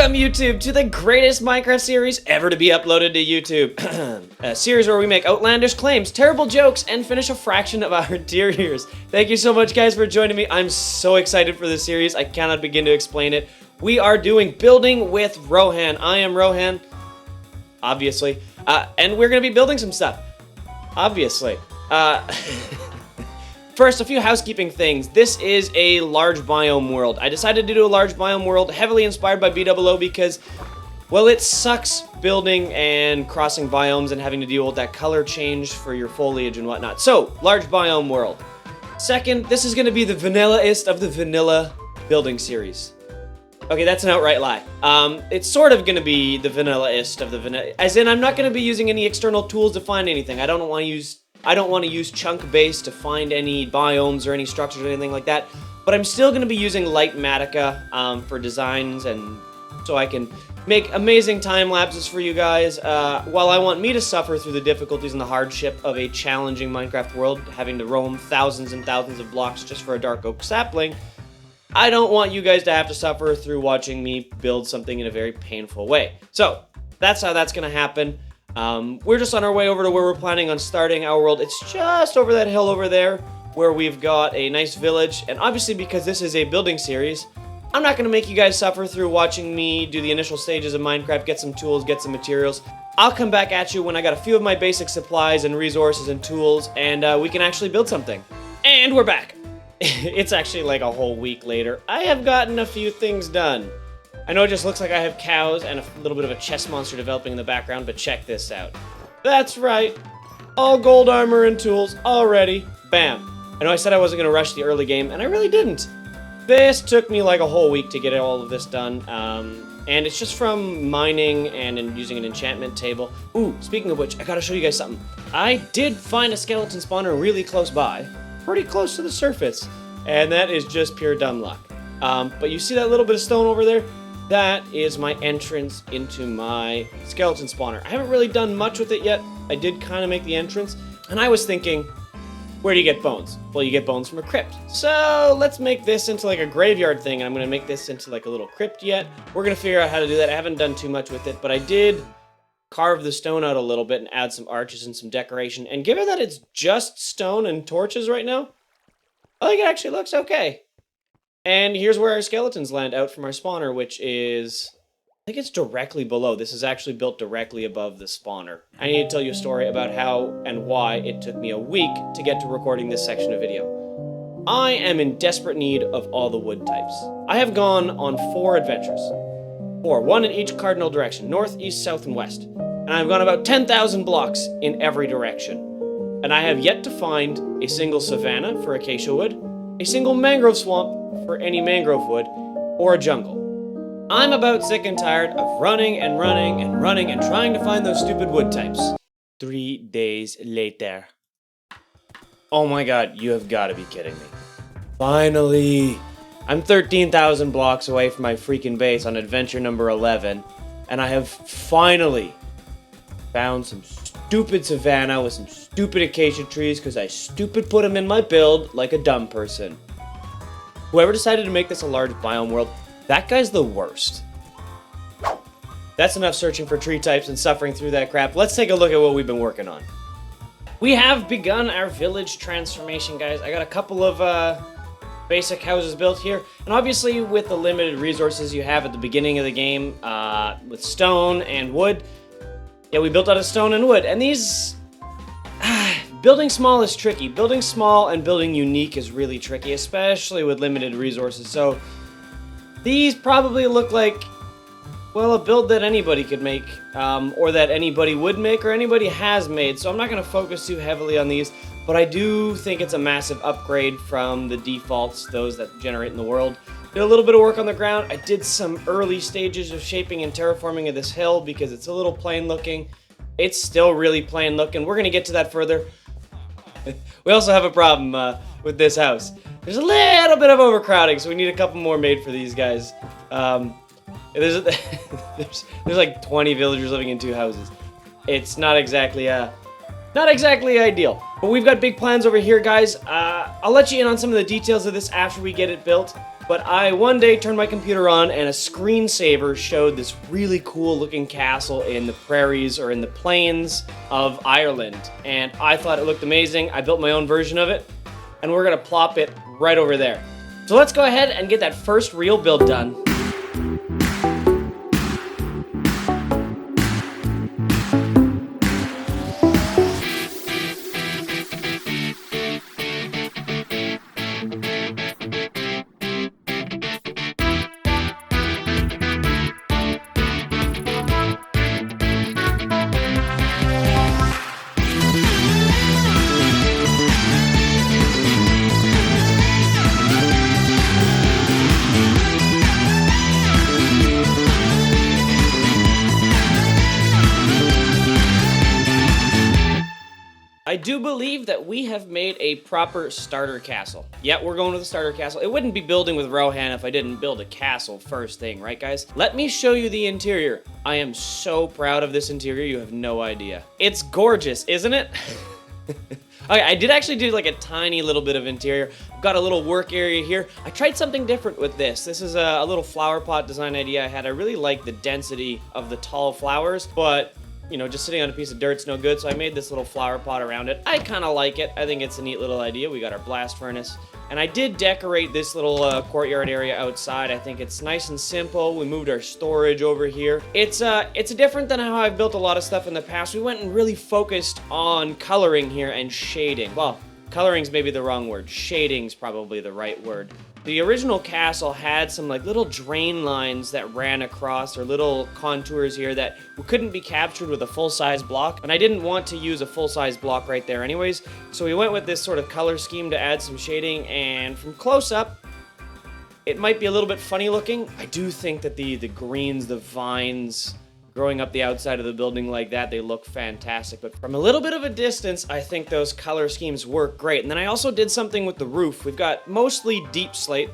Welcome, YouTube, to the greatest Minecraft series ever to be uploaded to YouTube. A series where we make outlandish claims, terrible jokes, and finish a fraction of our interiors. Thank you so much, guys, for joining me. I'm so excited for this series. I cannot begin to explain it. We are doing Building with Rohan. I am Rohan, obviously, and we're going to be building some stuff, obviously. First, a few housekeeping things. This is a large biome world. I decided to do a large biome world heavily inspired by BOO because, well, it sucks building and crossing biomes and having to deal with that color change for your foliage and whatnot. So, large biome world. Second, this is going to be the vanilla-ist of the vanilla building series. Okay, that's an outright lie. It's sort of going to be the vanilla-ist of the vanilla, as in I'm not going to be using any external tools to find anything. I don't want to use chunk base to find any biomes or any structures or anything like that, but I'm still going to be using light Matica for designs, and so I can make amazing time lapses for you guys. While I want me to suffer through the difficulties and the hardship of a challenging Minecraft world, having to roam thousands and thousands of blocks just for a dark oak sapling, I don't want you guys to have to suffer through watching me build something in a very painful way. So that's how that's going to happen. We're just on our way over to where we're planning on starting our world. It's just over that hill over there where we've got a nice village. And obviously, because this is a building series, I'm not going to make you guys suffer through watching me do the initial stages of Minecraft, get some tools, get some materials. I'll come back at you when I got a few of my basic supplies and resources and tools, and we can actually build something. And we're back. It's actually like a whole week later. I have gotten a few things done. I know it just looks like I have cows and a little bit of a chest monster developing in the background, but check this out. That's right. All gold armor and tools already. Bam. I know I said I wasn't going to rush the early game, and I really didn't. This took me like a whole week to get all of this done, and it's just from mining and using an enchantment table. Ooh, speaking of which, I gotta show you guys something. I did find a skeleton spawner really close by, pretty close to the surface, and that is just pure dumb luck. But you see that little bit of stone over there? That is my entrance into my skeleton spawner. I haven't really done much with it yet. I did kind of make the entrance, and I was thinking, where do you get bones? Well, you get bones from a crypt. So let's make this into like a graveyard thing, and I'm going to make this into like a little crypt yet. We're going to figure out how to do that. I haven't done too much with it, but I did carve the stone out a little bit and add some arches and some decoration. And given that it's just stone and torches right now, I think it actually looks okay. And here's where our skeletons land out from our spawner, which is, I think it's directly below. This is actually built directly above the spawner. I need to tell you a story about how and why it took me a week to get to recording this section of video. I am in desperate need of all the wood types. I have gone on 4 adventures. 4, one in each cardinal direction, north, east, south, and west. And I've gone about 10,000 blocks in every direction. And I have yet to find a single savanna for acacia wood, a single mangrove swamp for any mangrove wood, or a jungle. I'm about sick and tired of running and running and running and trying to find those stupid wood types. 3 days later. Oh my god, you have got to be kidding me. Finally! I'm 13,000 blocks away from my freaking base on adventure number 11, and I have finally found some stupid savanna with some stupid acacia trees because I stupid put them in my build like a dumb person. Whoever decided to make this a large biome world, that guy's the worst. That's enough searching for tree types and suffering through that crap. Let's take a look at what we've been working on. We have begun our village transformation, guys. I got a couple of basic houses built here. And obviously, with the limited resources you have at the beginning of the game, with stone and wood, yeah, we built out of stone and wood. And these... building small is tricky. Building small and building unique is really tricky, especially with limited resources. So these probably look like, well, a build that anybody could make, or that anybody would make, or anybody has made. So I'm not going to focus too heavily on these, but I do think it's a massive upgrade from the defaults, those that generate in the world. Did a little bit of work on the ground. I did some early stages of shaping and terraforming of this hill because it's a little plain looking. It's still really plain looking. We're going to get to that further. We also have a problem with this house. There's a little bit of overcrowding, so we need a couple more made for these guys. There's like 20 villagers living in 2 houses. It's not exactly Not exactly ideal, but we've got big plans over here, guys. I'll let you in on some of the details of this after we get it built. But I one day turned my computer on and a screensaver showed this really cool looking castle in the prairies or in the plains of Ireland. And I thought it looked amazing. I built my own version of it and we're gonna plop it right over there. So let's go ahead and get that first real build done. I do believe that we have made a proper starter castle. Yeah, we're going with a starter castle. It wouldn't be building with Rohan if I didn't build a castle first thing, right guys? Let me show you the interior. I am so proud of this interior, you have no idea. It's gorgeous, isn't it? Okay, I did actually do like a tiny little bit of interior. I've got a little work area here. I tried something different with this. This is a little flower pot design idea I had. I really like the density of the tall flowers, but you know, just sitting on a piece of dirt's no good, so I made this little flower pot around it. I kind of like it. I think it's a neat little idea. We got our blast furnace. And I did decorate this little courtyard area outside. I think it's nice and simple. We moved our storage over here. It's different than how I've built a lot of stuff in the past. We went and really focused on coloring here and shading. Well, coloring's maybe the wrong word. Shading's probably the right word. The original castle had some like little drain lines that ran across, or little contours here that couldn't be captured with a full-size block, and I didn't want to use a full-size block right there anyways, so we went with this sort of color scheme to add some shading, and from close up, it might be a little bit funny looking. I do think that the greens, the vines, growing up the outside of the building like that, they look fantastic. But from a little bit of a distance, I think those color schemes work great. And then I also did something with the roof. We've got mostly deep slate,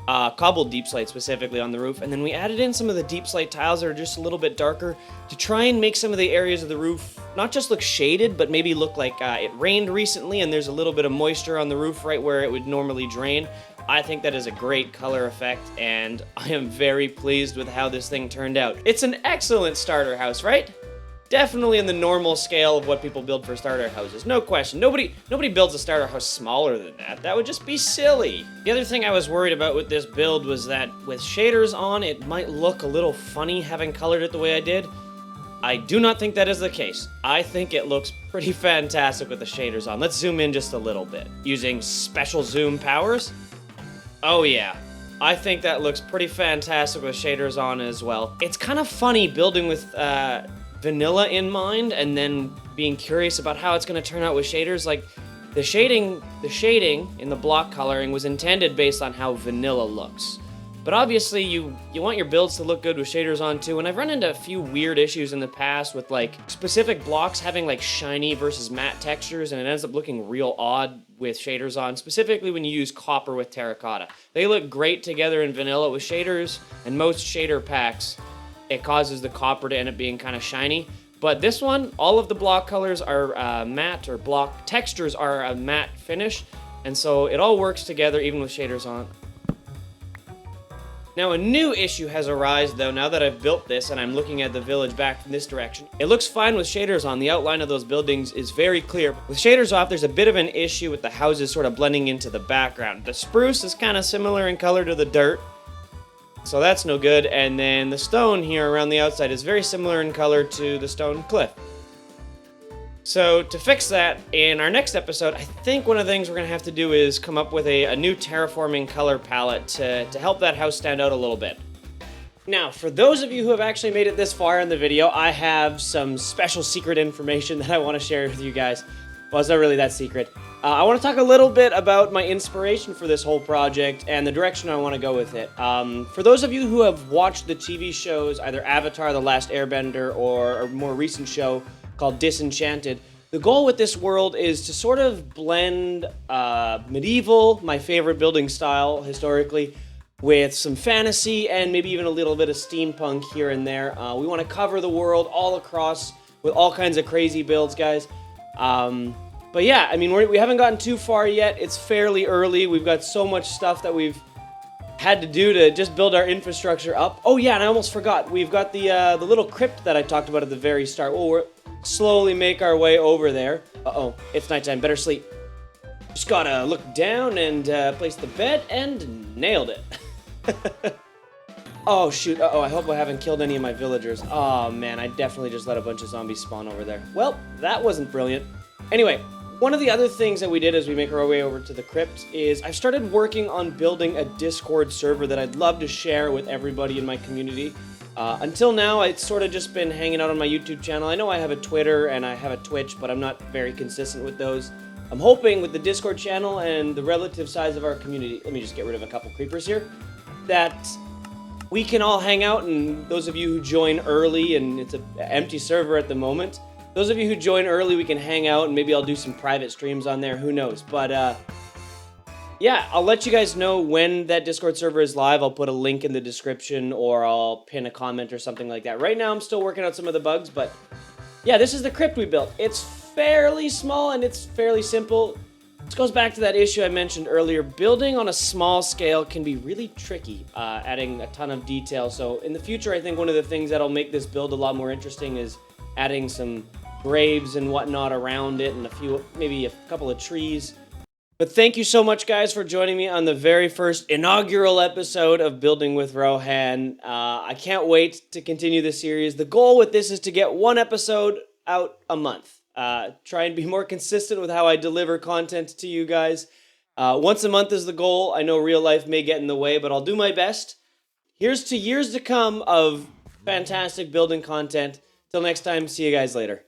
cobbled deep slate specifically on the roof. And then we added in some of the deep slate tiles that are just a little bit darker to try and make some of the areas of the roof not just look shaded, but maybe look like it rained recently and there's a little bit of moisture on the roof right where it would normally drain. I think that is a great color effect, and I am very pleased with how this thing turned out. It's an excellent starter house, right? Definitely in the normal scale of what people build for starter houses, no question. Nobody builds a starter house smaller than that. That would just be silly. The other thing I was worried about with this build was that with shaders on, it might look a little funny having colored it the way I did. I do not think that is the case. I think it looks pretty fantastic with the shaders on. Let's zoom in just a little bit. Using special zoom powers. Oh yeah, I think that looks pretty fantastic with shaders on as well. It's kind of funny building with vanilla in mind and then being curious about how it's going to turn out with shaders. Like the shading in the block coloring was intended based on how vanilla looks. But obviously you want your builds to look good with shaders on too, and I've run into a few weird issues in the past with like specific blocks having like shiny versus matte textures, and it ends up looking real odd with shaders on, specifically when you use copper with terracotta. They look great together in vanilla with shaders, and most shader packs, it causes the copper to end up being kind of shiny. But this one, all of the block colors are matte, or block textures are a matte finish, and so it all works together even with shaders on. Now a new issue has arisen though now that I've built this and I'm looking at the village back from this direction. It looks fine with shaders on. The outline of those buildings is very clear. With shaders off, there's a bit of an issue with the houses sort of blending into the background. The spruce is kind of similar in color to the dirt, so that's no good. And then the stone here around the outside is very similar in color to the stone cliff. So to fix that, in our next episode, I think one of the things we're going to have to do is come up with a new terraforming color palette to help that house stand out a little bit. Now, for those of you who have actually made it this far in the video, I have some special secret information that I want to share with you guys. Well, it's not really that secret. I want to talk a little bit about my inspiration for this whole project and the direction I want to go with it. For those of you who have watched the TV shows, either Avatar: The Last Airbender or a more recent show called Disenchanted, the goal with this world is to sort of blend medieval, my favorite building style historically, with some fantasy and maybe even a little bit of steampunk here and there. We want to cover the world all across with all kinds of crazy builds, guys. But yeah, I mean, we haven't gotten too far yet. It's fairly early. We've got so much stuff that we've had to do to just build our infrastructure up. Oh yeah, and I almost forgot. We've got the little crypt that I talked about at the very start. We'll slowly make our way over there. Uh-oh, it's nighttime. Better sleep. Just gotta look down and place the bed, and nailed it. Oh shoot, uh-oh, I hope I haven't killed any of my villagers. Oh man, I definitely just let a bunch of zombies spawn over there. Well, that wasn't brilliant. Anyway, one of the other things that we did as we make our way over to the crypt is I've started working on building a Discord server that I'd love to share with everybody in my community. Until now, it's sort of just been hanging out on my YouTube channel. I know I have a Twitter and I have a Twitch, but I'm not very consistent with those. I'm hoping with the Discord channel and the relative size of our community, let me just get rid of a couple creepers here, that we can all hang out, and those of you who join early, and it's an empty server at the moment, those of you who join early, we can hang out, and maybe I'll do some private streams on there, who knows. But yeah, I'll let you guys know when that Discord server is live. I'll put a link in the description, or I'll pin a comment or something like that. Right now, I'm still working out some of the bugs, but yeah, this is the crypt we built. It's fairly small, and it's fairly simple. This goes back to that issue I mentioned earlier. Building on a small scale can be really tricky, adding a ton of detail. So in the future, I think one of the things that'll make this build a lot more interesting is adding some graves and whatnot around it, and maybe a couple of trees. But thank you so much, guys, for joining me on the very first inaugural episode of Building with Rohan. I can't wait to continue the series. The goal with this is to get one episode out a month. Try and be more consistent with how I deliver content to you guys. Once a month is the goal. I know real life may get in the way, but I'll do my best. Here's to years to come of fantastic building content. Till next time, see you guys later.